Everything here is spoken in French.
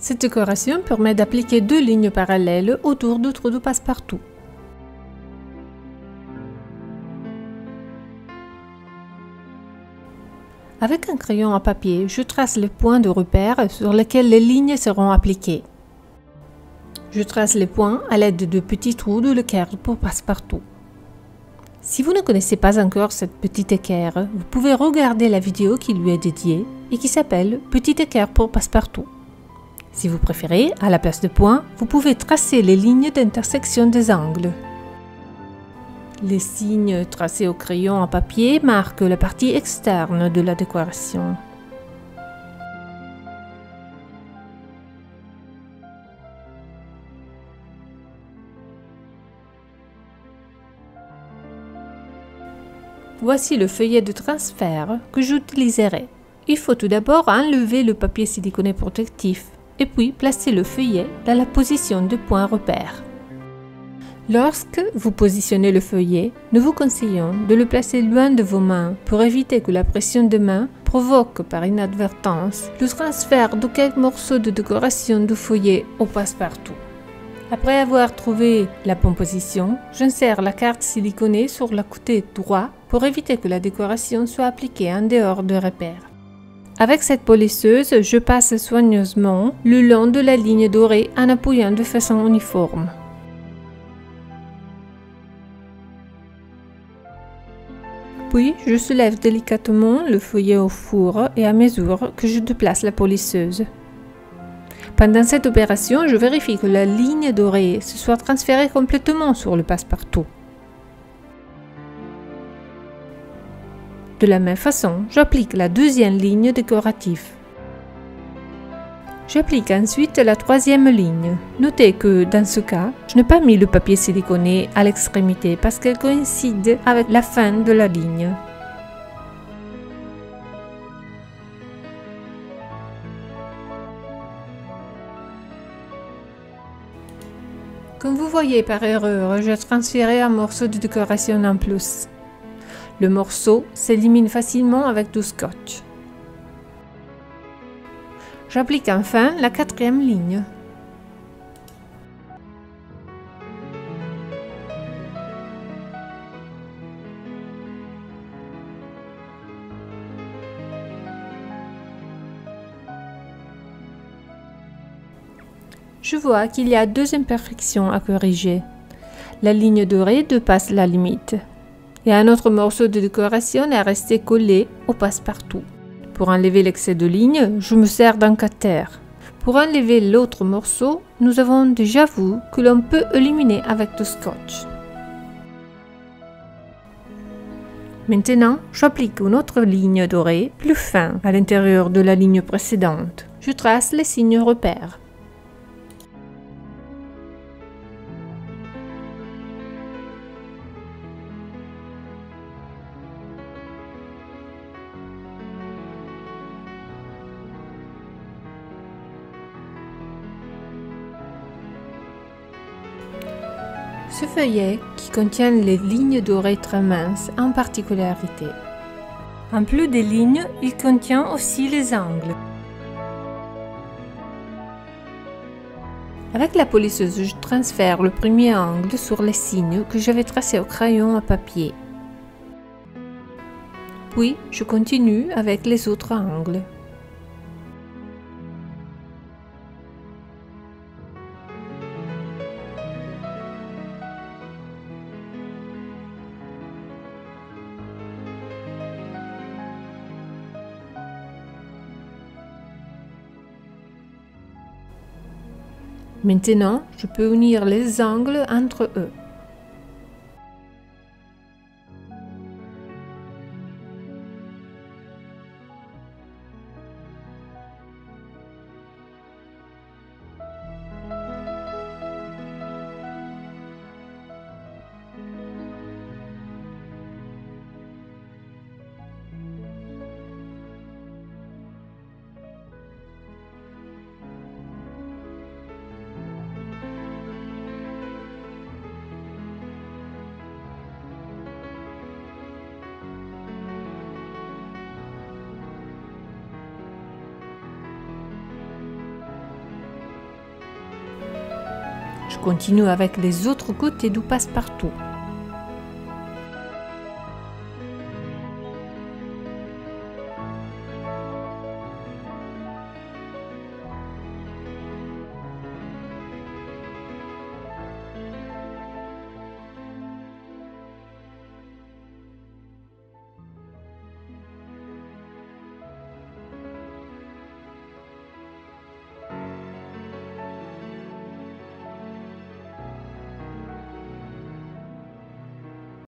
Cette décoration permet d'appliquer 2 lignes parallèles autour du trou de passe-partout. Avec un crayon à papier, je trace les points de repère sur lesquels les lignes seront appliquées. Je trace les points à l'aide de petits trous de l'équerre pour passe-partout. Si vous ne connaissez pas encore cette petite équerre, vous pouvez regarder la vidéo qui lui est dédiée et qui s'appelle « Petite équerre pour passe-partout ». Si vous préférez, à la place de points, vous pouvez tracer les lignes d'intersection des angles. Les signes tracés au crayon à papier marquent la partie externe de la décoration. Voici le feuillet de transfert que j'utiliserai. Il faut tout d'abord enlever le papier siliconé protectif et puis placer le feuillet dans la position de point repère. Lorsque vous positionnez le feuillet, nous vous conseillons de le placer loin de vos mains pour éviter que la pression de main provoque par inadvertance le transfert de quelques morceaux de décoration du feuillet au passe-partout. Après avoir trouvé la bonne position, j'insère la carte siliconée sur le côté droit pour éviter que la décoration soit appliquée en dehors de repère. Avec cette polisseuse, je passe soigneusement le long de la ligne dorée en appuyant de façon uniforme. Puis, je soulève délicatement le feuillet au four et à mesure que je déplace la polisseuse. Pendant cette opération, je vérifie que la ligne dorée se soit transférée complètement sur le passe-partout. De la même façon, j'applique la deuxième ligne décorative. J'applique ensuite la troisième ligne. Notez que dans ce cas, je n'ai pas mis le papier siliconé à l'extrémité parce qu'elle coïncide avec la fin de la ligne. Comme vous voyez par erreur, j'ai transféré un morceau de décoration en plus. Le morceau s'élimine facilement avec du scotch. J'applique enfin la quatrième ligne. Je vois qu'il y a 2 imperfections à corriger. La ligne dorée dépasse la limite. Et un autre morceau de décoration est resté collé au passe-partout. Pour enlever l'excès de ligne, je me sers d'un cutter. Pour enlever l'autre morceau, nous avons déjà vu que l'on peut éliminer avec du scotch. Maintenant, j'applique une autre ligne dorée plus fin à l'intérieur de la ligne précédente. Je trace les signes repères. Ce feuillet qui contient les lignes dorées très minces a une particularité. En plus des lignes, il contient aussi les angles. Avec la polisseuse, je transfère le premier angle sur les signes que j'avais tracés au crayon à papier. Puis, je continue avec les autres angles. Maintenant, je peux unir les angles entre eux. Je continue avec les autres côtés du passe-partout.